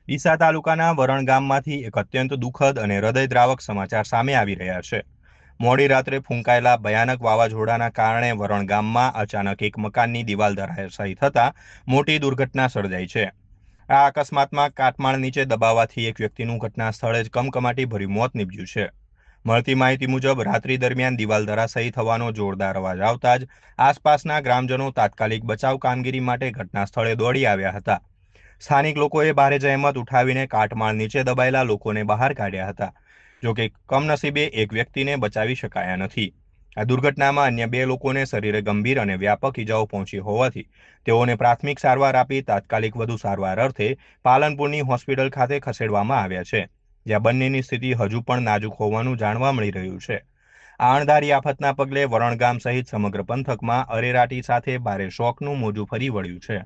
ડીસા તાલુકાના વરણ ગામમાંથી એક અત્યંત દુઃખદ અને હૃદયદ્રાવક સમાચાર સામે આવી રહ્યા છે. મોડી રાત્રે ફૂંકાયેલા ભયાનક વાવાઝોડાના કારણે વરણ ગામમાં અચાનક એક મકાનની દિવાલ ધરાશાયી થતાં મોટી દુર્ઘટના સર્જાઈ છે. આ અકસ્માતમાં કાટમાળ નીચે દબાવાથી એક વ્યક્તિનું ઘટના સ્થળે જ કમકમાટી ભર્યું મોત નીપજ્યું છે. મળતી માહિતી મુજબ રાત્રિ દરમિયાન દિવાલ ધરાશાયી થવાનો જોરદાર અવાજ આવતા જ આસપાસના ગ્રામજનો તાત્કાલિક બચાવ કામગીરી માટે ઘટના સ્થળે દોડી આવ્યા હતા. સ્થાનિક લોકોએ ભારે જહેમત ઉઠાવીને કાટમાળ નીચે દબાયેલા લોકોને બહાર કાઢ્યા હતા. જોકે કમનસીબે એક વ્યક્તિને બચાવી શકાયા નથી. આ દુર્ઘટનામાં અન્ય 2 લોકોને શરીરે ગંભીર અને વ્યાપક ઈજાઓ પહોંચી હોવાથી તેઓને પ્રાથમિક સારવાર આપી તાત્કાલિક વધુ સારવાર અર્થે પાલનપુરની હોસ્પિટલ ખાતે ખસેડવામાં આવ્યા છે, જ્યાં બંનેની સ્થિતિ હજુ પણ નાજુક હોવાનું જાણવા મળી રહ્યું છે. આ અણધારી આફતના પગલે વરણ ગામ સહિત સમગ્ર પંથકમાં અરેરાટી સાથે ભારે શોકનું મોજું ફરી વળ્યું છે.